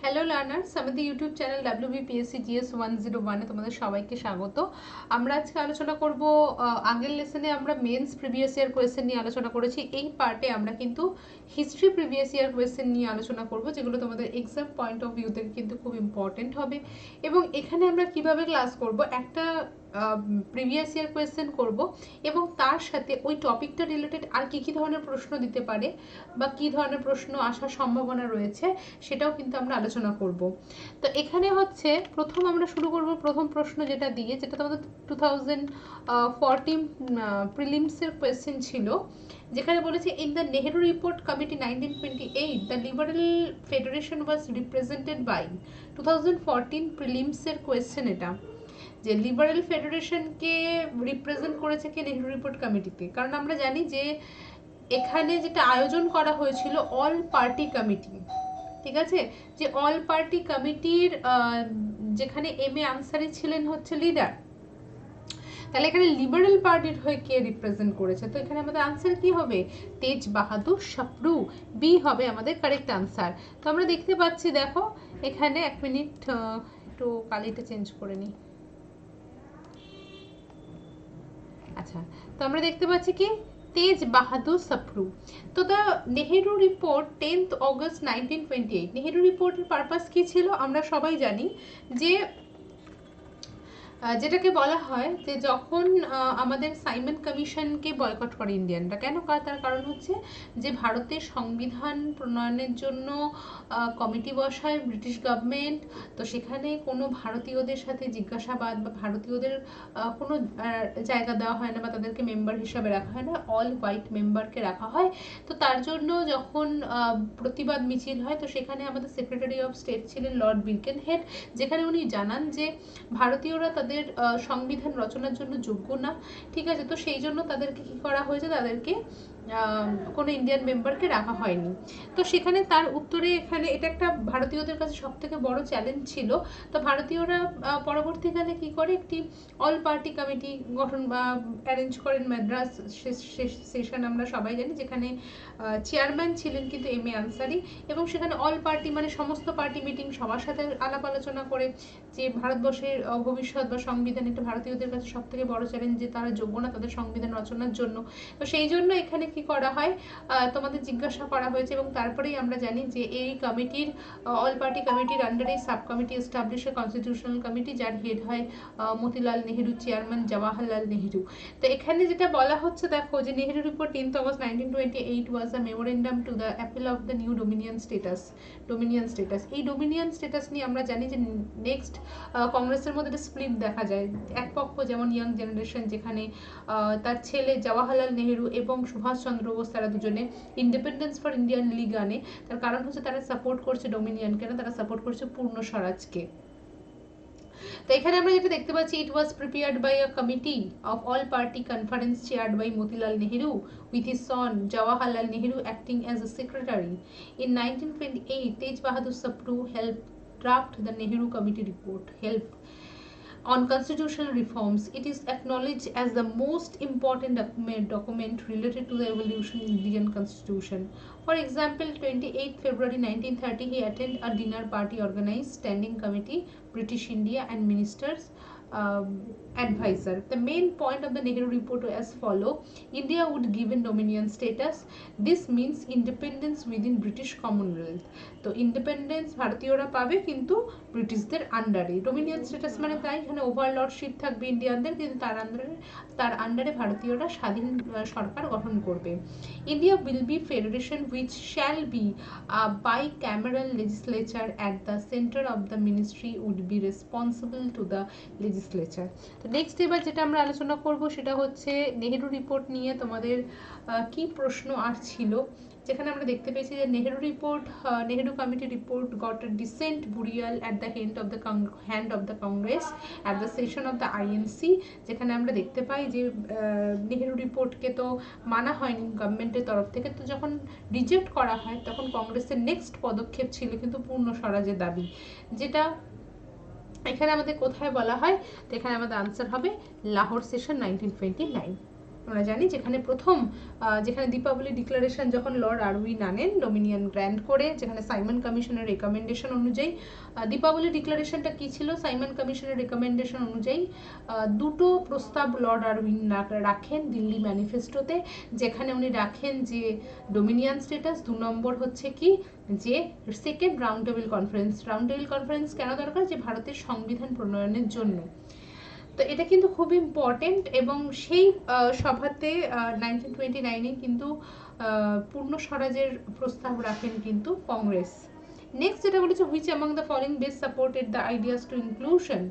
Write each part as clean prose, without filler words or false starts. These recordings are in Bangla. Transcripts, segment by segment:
হ্যালো লার্নার্স, আমাদের ইউটিউব চ্যানেল WBPSC GS 101 তোমাদের সবাইকে স্বাগত। আমরা আজকে আলোচনা করব, আগের লেসনে আমরা মেন্স প্রিভিয়াস ইয়ার কোয়েশ্চেন নিয়ে আলোচনা করেছি। এই পার্টে আমরা কিন্তু হিস্ট্রি প্রিভিয়াস ইয়ার কোয়েশ্চেন নিয়ে আলোচনা করব, যেগুলো তোমাদের এক্সাম পয়েন্ট অফ ভিউ থেকে কিন্তু খুব ইম্পর্টেন্ট হবে। এবং এখানে আমরা কিভাবে ক্লাস করব, একটা প্রিভিয়াস ইয়ার কোয়েশ্চেন করব এবং তার সাথে ওই টপিকটা রিলেটেড আর কি ধরনের প্রশ্ন দিতে পারে বা কি ধরনের প্রশ্ন আসার সম্ভাবনা রয়েছে সেটাও কিন্তু আমরা আলোচনা করব। তো এখানে হচ্ছে প্রথম আমরা শুরু করব প্রথম প্রশ্ন যেটা দিয়ে, যেটা তোমাদের 2014 প্রিলিমসের কোয়েশ্চেন ছিল, যেখানে বলেছে in the Nehru report committee 1928 the liberal federation was represented by. 2014 প্রিলিমসের কোয়েশ্চেন এটা, যে লিবারেল ফেডারেশনকে রিপ্রেজেন্ট করেছে কে নেহেরু রিপোর্ট কমিটিতে। কারণ আমরা জানি যে এখানে যেটা আয়োজন করা হয়েছিল অল পার্টি কমিটি, ঠিক আছে, যে অল পার্টি কমিটির যেখানে এম এ আনসারি ছিলেন হচ্ছে লিডার। তাহলে এখানে লিবারেল পার্টির হয়ে কে রিপ্রেজেন্ট করেছে? তো এখানে আমাদের আনসার কি হবে? তেজ বাহাদুর সাপ্রু, বি হবে আমাদের কারেক্ট আনসার। তো আমরা দেখতে পাচ্ছি, দেখো এখানে এক মিনিট একটু কালিটা চেঞ্জ করে নিই। আচ্ছা, তো আমরা দেখতে পাচ্ছি কি তেজ বাহাদুর সাপ্রু। তো the Nehru report 10th August 1928, Nehru রিপোর্টের পারপাস কি ছিল আমরা সবাই জানি, যে যেটাকে বলা হয় যে যখন আমাদের সাইমন কমিশনকে বয়কট করে ইন্ডিয়ানরা, কেন? তার কারণ হচ্ছে যে ভারতের সংবিধান প্রণয়নের জন্য কমিটি বসায় ব্রিটিশ গভর্নমেন্ট। তো সেখানে কোনো ভারতীয়দের সাথে জিজ্ঞাসাবাদ বা ভারতীয়দের কোনো জায়গা দেওয়া হয় না বা তাদেরকে মেম্বার হিসাবে রাখা হয় না, অল হোয়াইট মেম্বারকে রাখা হয়। তো তার জন্য যখন প্রতিবাদ মিছিল হয়, তো সেখানে আমাদের সেক্রেটারি অফ স্টেট ছিলেন লর্ড বিরকেনহেড, যেখানে উনি জানান যে ভারতীয়রা তাদের সংবিধান রচনার জন্য যোগ্য না, ঠিক আছে। তো সেই জন্য তাদেরকে কি করা হয়েছে, তাদেরকে কোনো ইন্ডিয়ান মেম্বারকে রাখা হয়নি। তো সেখানে তার উত্তরে এখানে এটা একটা ভারতীয়দের কাছে সব থেকে বড় চ্যালেঞ্জ ছিল। তো ভারতীয়রা পরবর্তীকালে কি করে, একটি অল পার্টি কমিটি গঠন বা অ্যারেঞ্জ করেন মাদ্রাস সেশন, আমরা সবাই জানি, যেখানে চেয়ারম্যান ছিলেন কিন্তু এম এ আনসারি। এবং সেখানে অল পার্টি মানে সমস্ত পার্টি মিটিং, সবার সাথে আলাপ আলোচনা করে যে ভারতবর্ষের ভবিষ্যৎ বা সংবিধান, এটা ভারতীয়দের কাছে সব থেকে বড় চ্যালেঞ্জ যে তারা যোগ্য না তাদের সংবিধান রচনার জন্য। তো সেই জন্য এখানে কি করা হয়, তোমাদের জিজ্ঞাসা করা হয়েছে এবং তারপরেই আমরা জানি যে এই কমিটির, অল পার্টি কমিটির আন্ডারে sub committee establish constitutional committee, যার হেড হয় মতিলাল নেহেরু, চেয়ারম্যান জওয়াহরলাল নেহেরু। তো এখানে যেটা বলা হচ্ছে, দেখো যে Nehru report 10th August 1928 was a memorandum to the appeal of the new Dominion status. এই ডোমিনিয়ন স্টেটাস নিয়ে আমরা জানি যে নেক্সট কংগ্রেসের মধ্যে একটা স্প্লিট দেখা যায়। এক পক্ষ যেমন ইয়াং জেনারেশন, যেখানে তার ছেলে জওয়াহরলাল নেহেরু এবং সুভাষচন্দ্র বোস, তারা দুজনে ইন্ডিপেন্ডেন্স ফর ইন্ডিয়ান লিগ আনে। তার কারণ হচ্ছে তারা সাপোর্ট করছে ডোমিনিয়নকে না, তারা সাপোর্ট করছে পূর্ণ স্বরাজকে। তো এখানে আমরা যেটা দেখতে পাচ্ছি, it was prepared by a committee of all party conference chaired by Motilal Nehru with his son Jawaharlal Nehru acting as a secretary. In 1928, Tej Bahadur Sapru helped draft the Nehru Committee report, on constitutional reforms. It is acknowledged as the most important document related to the evolution in Indian constitution. For example, 28th February 1930, he attended a dinner party organized standing committee, British India and ministers, advisor. The main point of the Nehru report was as follow: India would given dominion status. This means independence within British Commonwealth. তো ইন্ডিপেন্ডেন্স ভারতীয়রা পাবে কিন্তু ব্রিটিশদের আন্ডারে। ডোমিনিয়ন স্ট্যাটাস মানে তাই, এখানে ওভারলর্ডশিপ থাকবে ইন্ডিয়ানদের, কিন্তু তার আন্ডারে ভারতীয়রা স্বাধীন সরকার গঠন করবে। India will be federation which shall be bicameral legislature at the center of the ministry would be responsible to the legislature. তো নেক্সট এবার যেটা আমরা আলোচনা করব সেটা হচ্ছে নেহেরু রিপোর্ট নিয়ে তোমাদের কি প্রশ্ন আসছিল, যেখানে আমরা দেখতে পেয়েছি যে Nehru committee report goat a decent burial at the hand of the Congress at the session of the INC, যেখানে আমরা দেখতে পাই যে নেহেরু রিপোর্টকে তো মানা হয়নি গভর্নমেন্টের তরফ থেকে। তো যখন রিজেক্ট করা হয় তখন কংগ্রেসের নেক্সট পদক্ষেপ ছিল কিন্তু পূর্ণ স্বরাজের দাবি, যেটা এখানে আমাদের কোথায় বলা হয়। তো এখানে আমাদের আনসার হবে লাহোর সেশন 1929। আমরা জানি, যেখানে প্রথম যেখানে দীপাবলি ডিক্লারেশন যখন লর্ড আরউইন আনেন ডোমিনিয়ন গ্র্যান্ড করে, যেখানে সাইমন কমিশনের রেকমেন্ডেশন অনুযায়ী, দীপাবলি ডিক্লারেশনটা কি ছিল, সাইমন কমিশনের রেকমেন্ডেশন অনুযায়ী দুটো প্রস্তাব লর্ড আরউইন রাখেন দিল্লি ম্যানিফেস্টোতে, যেখানে উনি রাখেন যে ডোমিনিয়ন স্ট্যাটাস, 2 নম্বর হচ্ছে কি যে second round table conference. Round table conference কেন দরকার, যে ভারতের সংবিধান প্রণয়নের জন্য। তো এটা কিন্তু খুব ইম্পর্টেন্ট, এবং সেই সভাতে 1929-এ কিন্তু পূর্ণ স্বরাজের প্রস্তাব রাখেন কিন্তু কংগ্রেস। নেক্সট যেটা বলেছে, which among the following best supported the ideas two inclusion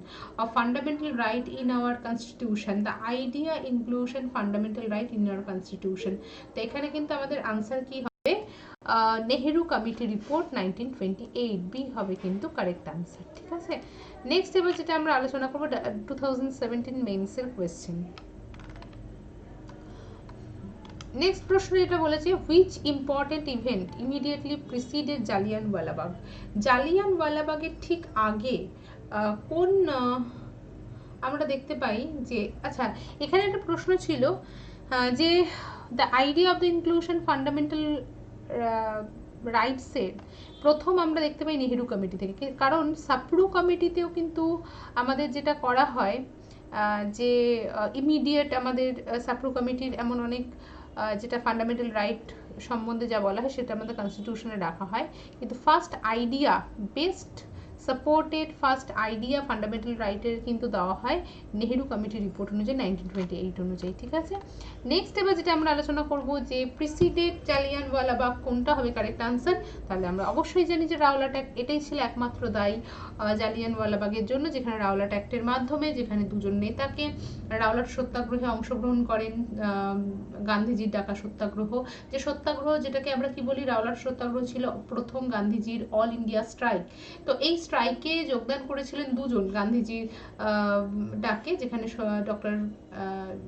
of fundamental right in our constitution, the idea inclusion fundamental right in our constitution. তো এখানে কিন্তু আমাদের আনসার কি হবে, নেহেরু কমিটি রিপোর্ট 1928, বি হবে কিন্তু কারেক্ট আনসার। ঠিক আছে, নেক্সট এবার যেটা আমরা আলোচনা করবো 2017 মেইনসের কোয়েশ্চেন। নেক্সট প্রশ্ন যেটা বলেছে, which important event immediately preceded Jallianwala Bagh. জালিয়ানওয়ালাবাগের ঠিক আগে কোন আমরা দেখতে পাই যে, আচ্ছা এখানে একটা প্রশ্ন ছিল যে the idea of the inclusion fundamental রাইটসের প্রথম আমরা দেখতে পাই নেহেরু কমিটি থেকে, কারণ সাপ্রু কমিটিতেও কিন্তু আমাদের যেটা করা হয় যে ইমিডিয়েট আমাদের সাপ্রু কমিটির এমন অনেক যেটা ফান্ডামেন্টাল রাইট সম্বন্ধে যা বলা হয় সেটা আমাদের কনস্টিটিউশনে রাখা হয়, কিন্তু first idea best supported first idea fundamental রাইটের কিন্তু দেওয়া হয় নেহেরু কমিটির রিপোর্ট অনুযায়ী 1928 অনুযায়ী। ঠিক আছে, নেক্সট এবার যেটা আমরা আলোচনা করব যে প্রিসিডেড জালিয়ানওয়ালাবাগ কোনটা হবে কারেক্ট আনসার। তাহলে আমরা অবশ্যই জানি যে রাওলাট অ্যাক্ট, এটাই ছিল একমাত্র দায়ী জালিয়ানওয়ালাবাগের জন্য, যেখানে রাওলাট অ্যাক্টের মাধ্যমে যেখানে দুজন নেতাকে রাওলাট সত্যাগ্রহে অংশগ্রহণ করেন, গান্ধীজির ডাকা সত্যাগ্রহ, যে সত্যাগ্রহ যেটাকে আমরা কি বলি, রাওলাট সত্যাগ্রহ ছিল প্রথম গান্ধীজির অল ইন্ডিয়া স্ট্রাইক। তো এই স্ট্রাইকে যোগদান করেছিলেন দুজন গান্ধীজির ডাকে, যেখানে ডক্টর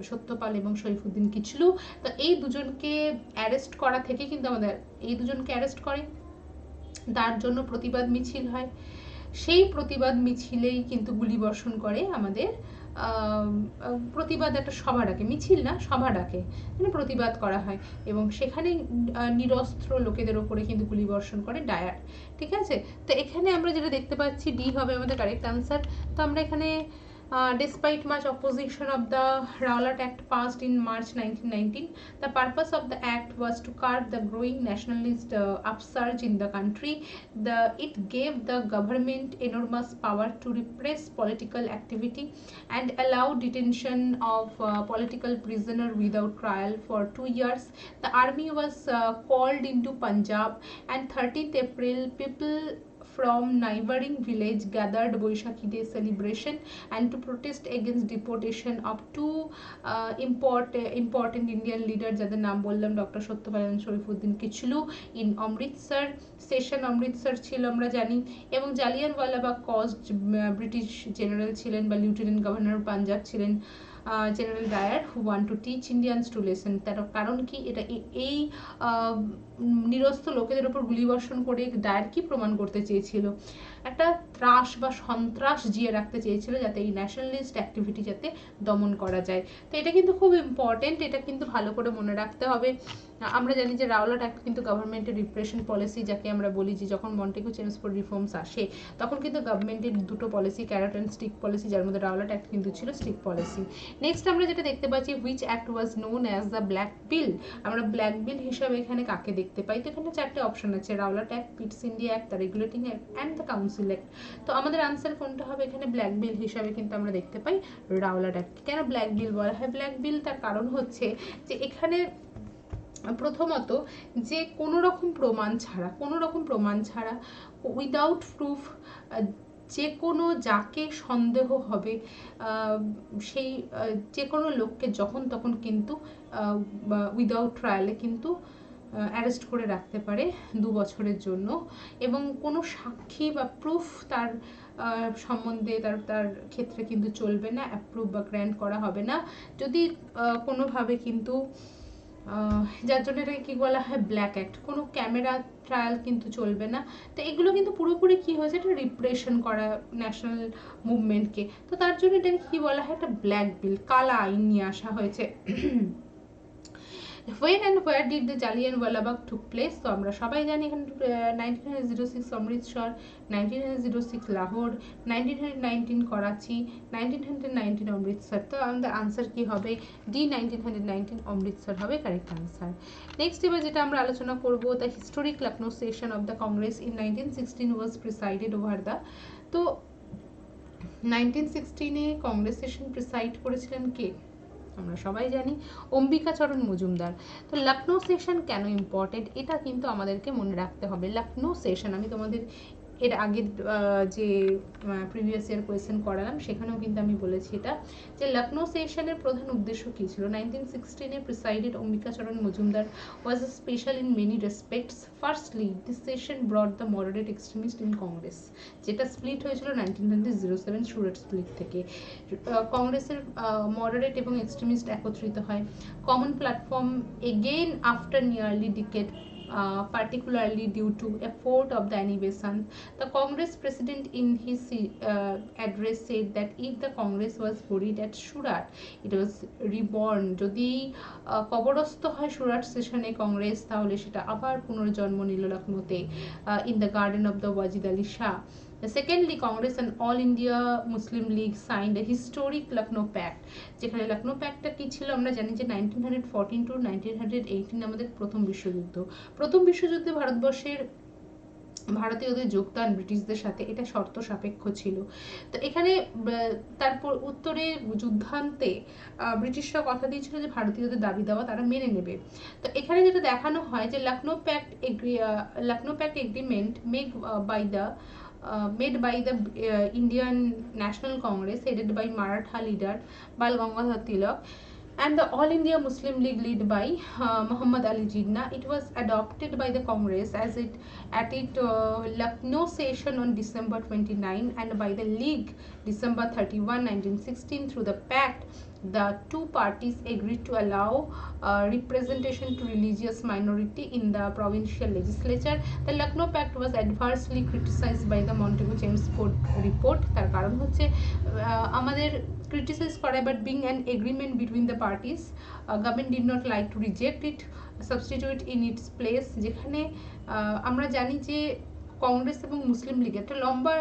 সত্যপাল এবং সৈফুদ্দিন কিচলু। তো এই দুজনকে অ্যারেস্ট করা থেকে কিন্তু আমাদের এই দুজনকে অ্যারেস্ট করে, তার জন্য প্রতিবাদ মিছিল হয়, সেই প্রতিবাদ মিছিলেই কিন্তু গুলিবর্ষণ করে আমাদের প্রতিবাদ একটা সভা ডাকে, মিছিল না সভা ডাকে, মানে প্রতিবাদ করা হয়, এবং সেখানে নিরস্ত্র লোকেদের ওপরে কিন্তু গুলিবর্ষণ করে ডায়ার। ঠিক আছে, তো এখানে আমরা যেটা দেখতে পাচ্ছি ডি হবে আমাদের কারেক্ট আনসার। তো আমরা এখানে despite much opposition of the Rowlatt Act passed in March 1919, the purpose of the act was to curb the growing nationalist upsurge in the country. It gave the government enormous power to repress political activity and allow detention of political prisoner without trial for 2 years. The army was called into Punjab, and 13th April people from neighboring village gathered Boishakhi Day celebration and to protest against deportation of two important Indian leaders, যাদের নাম বললাম ডক্টর সত্যপাল এবং শরীফুদ্দিন কিচলু, ইন অমৃতসর। সেশন অমৃতসর ছিল আমরা জানি, এবং জালিয়ানওয়ালাবাগ কজ ব্রিটিশ জেনারেল ছিলেন বা লিউটেন্যান্ট গভর্নর পাঞ্জাব ছিলেন general Dyer, who want to teach Indians to lesson. তার কারণ কি, এটা এই নিরস্ত্র লোকেদের উপর গুলিবর্ষণ করে ডায়ার কি প্রমাণ করতে চেয়েছিল, একটা ত্রাস বা সন্ত্রাস জিয়ে রাখতে চেয়েছিল, যাতে এই ন্যাশনালিস্ট অ্যাক্টিভিটি যাতে দমন করা যায়। তো এটা কিন্তু খুব ইম্পর্টেন্ট, এটা কিন্তু ভালো করে মনে রাখতে হবে। আমরা জানি যে রাওলাট অ্যাক্ট কিন্তু গভর্নমেন্টের রিপ্রেশন পলিসি, যাকে আমরা বলি যে যখন মন্টেগু চেমসফোর্ড রিফর্মস আসে তখন কিন্তু গভর্নমেন্টের দুটো policy, carrot and stick policy, যার মধ্যে রাওলাট অ্যাক্ট কিন্তু ছিল স্টিক পলিসি। নেক্সট আমরা যেটা দেখতে পাচ্ছি, which act was known as the black bill. আমরা ব্ল্যাক বিল হিসাবে এখানে কাকে দেখতে পাই, তো এখানে চারটে অপশন আছে, Rowlatt act, পিটস India act, the regulating act and the council act. তো আমাদের আনসার কোনটা হবে, এখানে ব্ল্যাক বিল হিসাবে কিন্তু আমরা দেখতে পাই রাওলাট অ্যাক্ট। কেন ব্ল্যাক বিল বলা হয় ব্ল্যাক বিল, তার কারণ হচ্ছে যে এখানে প্রথমত যে কোনো রকম প্রমাণ ছাড়া উইদাউট প্রুফ যে কোনো যাকে সন্দেহ হবে সেই যে কোনো লোককে যখন তখন কিন্তু উইদাউট ট্রায়ালে কিন্তু অ্যারেস্ট করে রাখতে পারে 2 বছরের জন্য, এবং কোনো সাক্ষী বা প্রুফ তার সম্বন্ধে তার ক্ষেত্রে কিন্তু চলবে না, অ্যাপ্রুভ বা গ্র্যান্ট করা হবে না যদি কোনোভাবে কিন্তু, যার জন্য এটাকে কী বলা হয় ব্ল্যাক অ্যাক্ট, কোনো ক্যামেরা ট্রায়াল কিন্তু চলবে না। তো এগুলো কিন্তু পুরোপুরি কী হয়েছে, এটা রিপ্রেশন করা ন্যাশনাল মুভমেন্টকে, তো তার জন্য এটাকে কী বলা হয়, একটা ব্ল্যাক বিল, কালা আইন নিয়ে আসা হয়েছে। When and where did the Jallianwala Bagh took place? তো আমরা সবাই জানি এখানে 1906 অমৃতসর, 1906 লাহোর, 1919 করাচি, 1919 অমৃতসর। তো আমাদের আনসার কি হবে? ডি 1919 অমৃতসর হবে কারেক্ট আনসার। নেক্সট এবার যেটা আমরা আলোচনা করব, the historic Lucknow session of the Congress in 1916 was presided over the. তো 1916 কংগ্রেস সেশন প্রিসাইড করেছিলেন কে? আমরা সবাই জানি অম্বিকাচরণ মজুমদার। তো লখনৌ সেশন কেন ইম্পর্টেন্ট এটা কিন্তু আমাদেরকে মনে রাখতে হবে। লখনৌ সেশন আমি তোমাদের এর আগের যে প্রিভিয়াস ইয়ার কোয়েশ্চেন করালাম সেখানেও কিন্তু আমি বলেছি এটা, যে লখনৌ সেশনের প্রধান উদ্দেশ্য কী ছিল। 1916 presided Ambikacharan Majumdar was a special in many respects. Firstly this session ব্রট the moderate extremist in Congress, যেটা স্প্লিট হয়েছিল 1907 সুরাট স্প্লিট থেকে। কংগ্রেসের মডারেট এবং এক্সট্রিমিস্ট একত্রিত হয়। Common platform again after nearly decade, particularly due to effort of the annexation. The Congress president in his address said that if the Congress was buried at Surat, it was reborn. যদি কবরস্থ হয় সুরাট সেশনে কংগ্রেস, তাহলে সেটা আবার পুনর্জন্ম নিল লখনৌতে, in the garden of the Wajid Ali Shah. Secondly, Congress and All India Muslim League signed a historic Lucknow Pact, যেখানে লখনৌ প্যাক্টটা কি ছিল আমরা জানি যে 1914 to 1918 আমাদের প্রথম বিশ্বযুদ্ধ। প্রথম বিশ্বযুদ্ধে ভারতীয়দের যোগদান ব্রিটিশদের সাথে এটা শর্ত সাপেক্ষ ছিল। তো এখানে তারপর উত্তরে যুদ্ধান্তে ব্রিটিশরা কথা দিয়েছিল যে ভারতীয়দের দাবি দাওয়া তারা মেনে নেবে। তো এখানে যেটা দেখানো হয় যে Lucknow pact agreement made by the Indian National Congress headed by Maratha leader Bal Gangadhar Tilak and the All India Muslim League led by Muhammad Ali Jinnah. It was adopted by the Congress at its Lucknow session on December 29 and by the League December 31, 1916. Through the pact, the two parties agreed to allow representation to religious minority in the provincial legislature. The Lucknow Pact was adversely criticized by the Montagu Chelmsford report. তার কারণ হচ্ছে আমাদের criticize করা, but being an agreement between the parties, government did not like to reject it, substitute in its place. যেখানে আমরা জানি যে কংগ্রেস এবং মুসলিম লীগ একটা লম্বা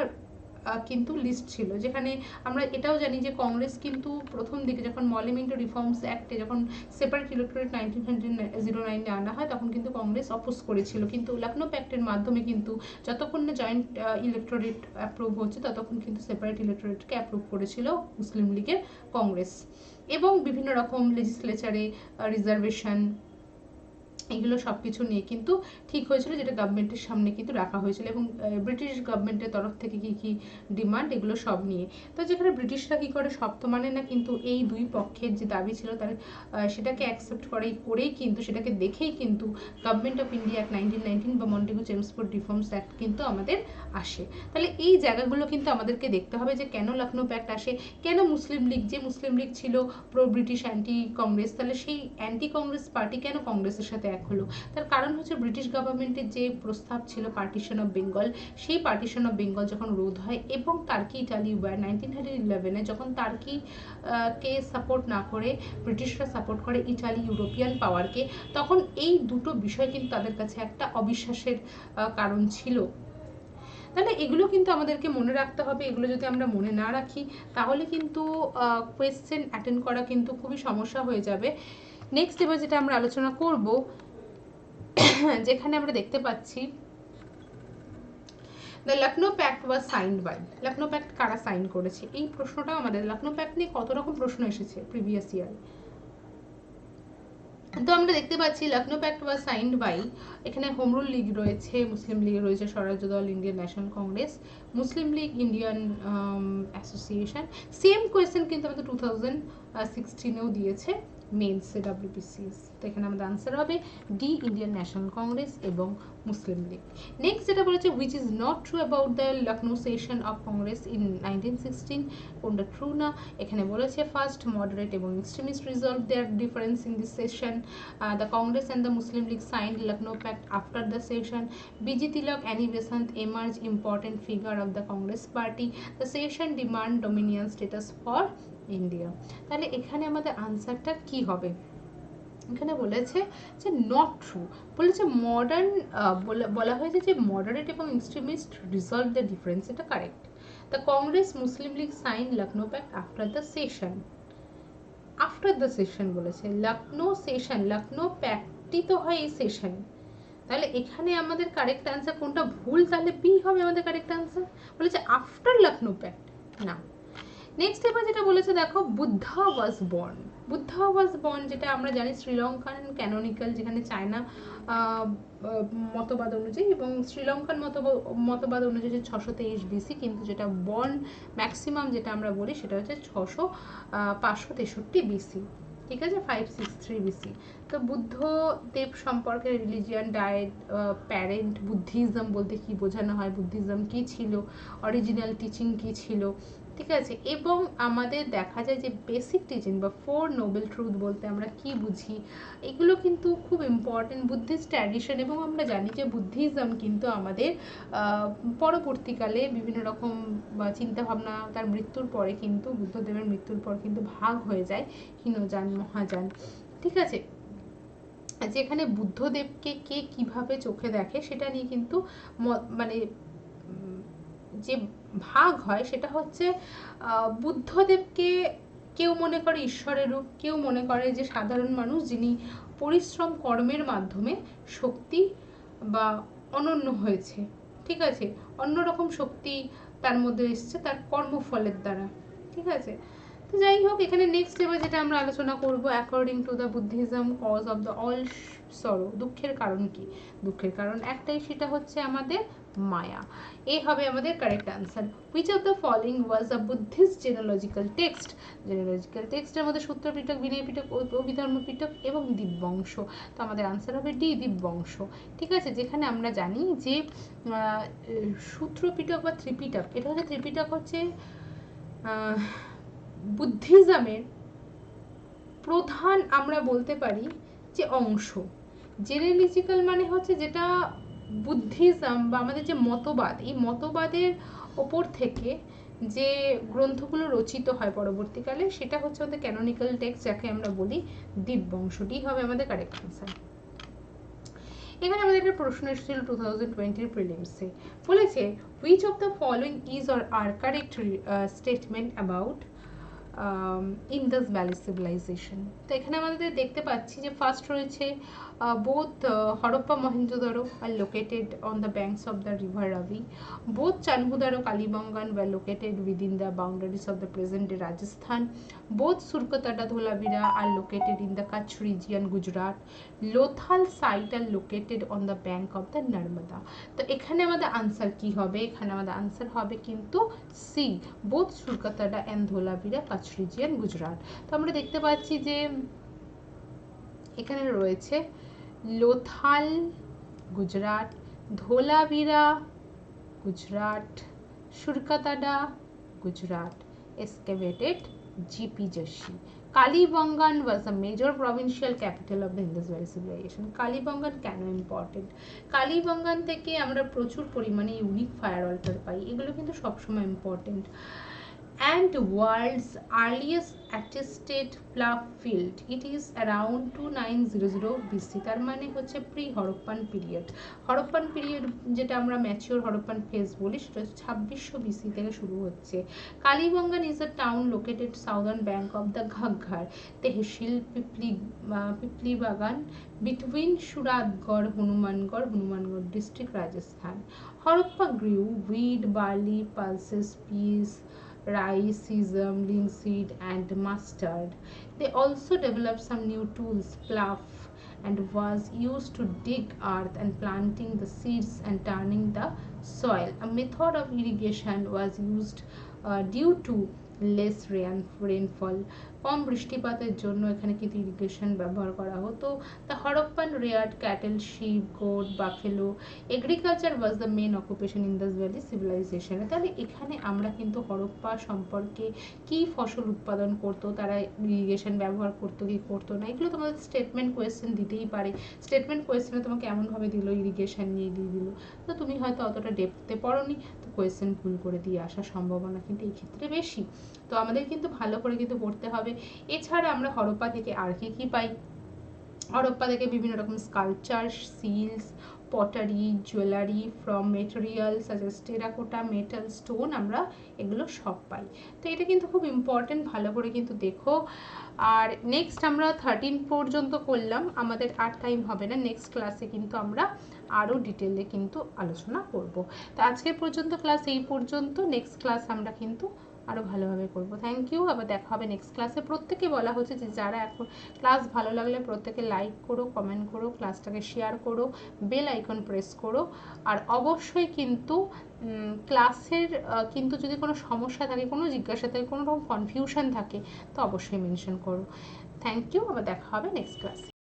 কিন্তু লিস্ট ছিল, যেখানে আমরা এটাও জানি যে কংগ্রেস কিন্তু প্রথম দিকে যখন মলিমেন্টো রিফর্মস অ্যাক্টে যখন সেপারেট ইলেক্টোরেট 1909 আনা হয় তখন কিন্তু কংগ্রেস অপোজ করেছিল, কিন্তু লখনৌ প্যাক্টের মাধ্যমে কিন্তু যতক্ষণ না জয়েন্ট ইলেক্টোরেট অ্যাপ্রুভ হচ্ছে ততক্ষণ কিন্তু সেপারেট ইলেক্টোরেটকে অ্যাপ্রুভ করেছিল মুসলিম লীগের কংগ্রেস। এবং বিভিন্ন রকম লেজিসলেচারে রিজার্ভেশন এগুলো সব কিছু নিয়ে কিন্তু ঠিক হয়েছিল, যেটা গভর্নমেন্টের সামনে কিন্তু রাখা হয়েছিল, এবং ব্রিটিশ গভর্নমেন্টের তরফ থেকে কি কি ডিমান্ড এগুলো সব নিয়ে। তো যেখানে ব্রিটিশরা কি করে সব তো মানে না, কিন্তু এই দুই পক্ষের যে দাবি ছিল তার সেটাকে অ্যাকসেপ্ট করেই কিন্তু সেটাকে দেখেই কিন্তু গভর্নমেন্ট অফ ইন্ডিয়া অ্যাক্ট 1919 বা মন্টেগু চেমসফোর্ড রিফর্মস অ্যাক্ট কিন্তু আমাদের আসে। তাহলে এই জায়গাগুলো কিন্তু আমাদেরকে দেখতে হবে যে কেন লখনৌ প্যাক্ট আসে, কেন মুসলিম লীগ, যে মুসলিম লীগ ছিল প্রো ব্রিটিশ অ্যান্টি কংগ্রেস, তাহলে সেই অ্যান্টি কংগ্রেস পার্টি কেন কংগ্রেসের সাথে এক হলো। তার কারণ হচ্ছে ব্রিটিশ গভর্নমেন্টের যে প্রস্তাব ছিল পার্টিশন অফ বেঙ্গল, সেই পার্টিশন অফ বেঙ্গল যখন রোধ হয় এবং টার্কি ইটালি ওয়ার 1911 যখন টার্কি কে সাপোর্ট না করে ব্রিটিশরা সাপোর্ট করে ইটালি ইউরোপিয়ান পাওয়ারকে, তখন এই দুটো বিষয় কিন্তু তাদের কাছে একটা অবিশ্বাসের কারণ ছিল। তাহলে এগুলো কিন্তু আমাদেরকে মনে রাখতে হবে। এগুলো যদি আমরা মনে না রাখি তাহলে কিন্তু কোয়েশ্চেন অ্যাটেন্ড করা কিন্তু খুবই সমস্যা হয়ে যাবে। নেক্সট এবার যেটা আমরা আলোচনা করব, যেখানে আমরা দেখতে পাচ্ছি the Lucknow pact was signed by. Lucknow pact কারা সাইন করেছে, এই প্রশ্নটা আমাদের লখনৌ প্যাক্ট নিয়ে কত রকম প্রশ্ন এসেছে প্রিভিয়াস ইয়ারে। তো আমরা দেখতে পাচ্ছি Lucknow pact was signed by, এখানে হোম রুল লীগ রয়েছে, মুসলিম লীগ রয়েছে, Swarajya Dal Indian national congress, মুসলিম league Indian association. Same question কিন্তু আমাদের 2016-এও দিয়েছে মেন্স WBCS। তো এখানে আমাদের আনসার হবে ডি ইন্ডিয়ান ন্যাশনাল কংগ্রেস এবং মুসলিম লীগ। নেক্সট যেটা বলেছে which is not true about the Lucknow session of Congress in 1916, কোনটা ট্রু না। এখানে বলেছে ফার্স্ট মডারেট এবং extremist resolve their difference in this session, the Congress and the Muslim League signed Lucknow pact after the session, BG Tilak Annie Besant emerge important figure of the Congress party, the session demand dominion status for India. তাহলে এখানে আমাদের আনসারটা কি হবে, এখানে বলেছে যে নট ট্রু, বলেছে মডার্ন, বলা হয়েছে যে মডারেট এবং এক্সট্রিমিস্ট রিজলভ দ্য ডিফারেন্স, এটা correct. The Congress Muslim League sign Lucknow pact after the session, after the session বলেছে, লখনৌ সেশন, লখনৌ প্যাক্টই তো হয় এই সেশন, তাহলে এখানে আমাদের কারেক্ট আনসার কোনটা ভুল, তাহলে বি হবে আমাদের কারেক্ট আনসার। বলেছে আফটার লখনৌ প্যাক্ট, না। নেক্সট এবার যেটা বলেছে দেখো, Buddha was born, Buddha was born যেটা আমরা জানি শ্রীলঙ্কান ক্যানোনিক্যাল, যেখানে চায়না মতবাদ অনুযায়ী এবং শ্রীলঙ্কান মতবাদ অনুযায়ী 623 বিসি, কিন্তু যেটা বর্ন ম্যাক্সিমাম যেটা আমরা বলি সেটা হচ্ছে 563 বিসি, ঠিক আছে, 563 বিসি। তো বুদ্ধদেব সম্পর্কে রিলিজিয়ান ডায়েট প্যারেন্ট, বুদ্ধিজম বলতে কি বোঝানো হয়, বুদ্ধিজম কি ছিল, অরিজিনাল টিচিং কি ছিল, ঠিক আছে, এবং আমাদের দেখা যায় যে বেসিক টিচিং বা 4 নোবেল ট্রুথ বলতে আমরা কি বুঝি, এগুলো কিন্তু খুব ইম্পর্টেন্ট বুদ্ধিস্ট ট্র্যাডিশন। এবং আমরা জানি যে বুদ্ধিজম কিন্তু আমাদের পরবর্তীকালে বিভিন্ন রকম চিন্তাভাবনা, তার মৃত্যুর পরে কিন্তু, বুদ্ধদেবের মৃত্যুর পর কিন্তু ভাগ হয়ে যায় হীনযান মহাযান, ঠিক আছে, যেখানে বুদ্ধদেবকে কে কিভাবে চোখে দেখে সেটা নিয়ে কিন্তু মানে যে ভাগ হয় সেটা হচ্ছে বুদ্ধদেবকে কেউ মনে করে ঈশ্বরের রূপ, কেউ মনে করে যে সাধারণ মানুষ যিনি পরিশ্রম কর্মের মাধ্যমে শক্তি বা অনন্য হয়েছে, ঠিক আছে, অন্যরকম শক্তি তার মধ্যে এসছে তার কর্মফলের দ্বারা, ঠিক আছে। তো যাই হোক, এখানে নেক্সট এবার যেটা আমরা আলোচনা করব, according to the Buddhism cause of the all sorrow, দুঃখের কারণ কি, দুঃখের কারণ একটাই, সেটা হচ্ছে আমাদের মায়া, এই হবে আমাদের correct answer. Which of the following was a Buddhist genealogical text, genealogical টেক্সটের মধ্যে সূত্র পিটক, বিনয় পিটক, অভিধর্ম পিটক এবং দীপবংশ, তো আমাদের আনসার হবে ডি, দীপবংশ, ঠিক আছে। যেখানে আমরা জানি যে সূত্র পিটক বা ত্রিপিটক, এটা হচ্ছে ত্রিপিটক হচ্ছে বুদ্ধিজমের প্রধান আমরা বলতে পারি যে অংশ, জেনেলজিক্যাল মানে হচ্ছে যেটা বুদ্ধিজম বা আমাদের যে মতবাদ, এই মতবাদের ওপর থেকে যে গ্রন্থগুলো রচিত হয় পরবর্তীকালে, সেটা হচ্ছে আমাদের ক্যানোনিক্যাল টেক্সট, যাকে আমরা বলি দীপবংশটি হবে আমাদের কারেক্ট আনসার। এখানে আমাদের একটা প্রশ্ন এসেছিল 2020 প্রিলিমসে, বলেছে which of the following is or are correct statement about Indus valley civilization. তো এখানে আমাদের দেখতে পাচ্ছি যে ফার্স্ট রয়েছে both Harappa Mohenjo-daro are located on the banks of the river Ravi. Both Chanhudar and Kalibangan were located within the boundaries of the present-day Rajasthan. Both Surkatada Dholavira are located in the Kutch region, Gujarat. Lothal site are located on the bank of the Narmada. তো এখানে আমাদের আনসার কি হবে, এখানে আমাদের আনসার হবে কিন্তু সি, বোথ সুরকাতাডা এন্ড ধোলাভিরা কাছ রিজিয়ন গুজরাট। তো আমরা দেখতে পাচ্ছি যে এখানে রয়েছে Lothal Gujarat, Dholavira Gujarat, Surkotada Gujarat, excavated GP Joshi. Kalibangan was a major provincial capital of the Indus Valley civilization. Kalibangan কেন ইম্পর্টেন্ট, কালীবাঙ্গান থেকে আমরা প্রচুর পরিমাণে ইউনিক ফায়ার অল্টার পাই, এগুলো কিন্তু সবসময় important. and world's earliest attested plough field, it is around 2900 BC, তার মানে হচ্ছে pre Harappan period. Harappan period যেটা আমরা ম্যাচিওর হরপ্পান ফেজ বলি, সেটা 2600 BC থেকে শুরু হচ্ছে। Kalibangan is a town located southern bank of the Ghaggar, tehsil Pipli Bagan, between Suratgarh, Hanumangarh district, Rajasthan. Harappa grew wheat, barley, pulses, peas, rice, sesame, linseed and mustard. They also developed some new tools, plough, and was used to dig earth and planting the seeds and turning the soil. A method of irrigation was used due to less rainfall, কম বৃষ্টিপাতের জন্য এখানে কিন্তু ইরিগেশন ব্যবহার করা হতো। The Harappan reared cattle, sheep, goat, buffalo. Agriculture was the main occupation in the valley সিভিলাইজেশনে। তাহলে এখানে আমরা কিন্তু হরপ্পা সম্পর্কে কি ফসল উৎপাদন করতো, তারা ইরিগেশন ব্যবহার করতো কি করতো না, এগুলো তোমাদের স্টেটমেন্ট কোয়েশ্চেন দিতেই পারে। স্টেটমেন্ট কোয়েশ্চেনে তোমাকে এমনভাবে দিল ইরিগেশন নিয়ে দিয়ে দিল, তো তুমি হয়তো অতটা ডেপথে পড়োনি, তো কোয়েশ্চেন ভুল করে দিয়ে আসার সম্ভাবনা কিন্তু এই ক্ষেত্রে বেশি। তো আমাদের কিন্তু ভালো করে কিন্তু পড়তে হবে। এছাড়া আমরা হরপ্পা থেকে আর কি কি পাই, হরপ্পা থেকে বিভিন্ন রকম sculpture, seals, pottery, jewellery from material such as terracotta, metal, stone, আমরা এগুলো সব পাই। তো এটা কিন্তু খুব ইম্পর্টেন্ট, ভালো করে কিন্তু দেখো। আর নেক্সট আমরা 13 পর্যন্ত করলাম, আমাদের আর টাইম হবে না, নেক্সট ক্লাসে কিন্তু আমরা আরও ডিটেলে কিন্তু আলোচনা করব। তো আজকের পর্যন্ত ক্লাস এই পর্যন্ত, নেক্সট ক্লাস আমরা কিন্তু আরও ভালোভাবে করব। থ্যাংক ইউ, আবার দেখা হবে নেক্সট ক্লাসে। প্রত্যেকে বলা হচ্ছে যে যারা এখন ক্লাস ভালো লাগলে প্রত্যেকে লাইক করো, কমেন্ট করো, ক্লাসটাকে শেয়ার করো, বেল আইকন প্রেস করো। আর অবশ্যই কিন্তু ক্লাসের কিন্তু যদি কোনো সমস্যা থাকে, কোনো জিজ্ঞাসা থাকে, কোনো রকম কনফিউশন থাকে, তো অবশ্যই মেনশন করো। থ্যাংক ইউ, আবার দেখা হবে নেক্সট ক্লাসে।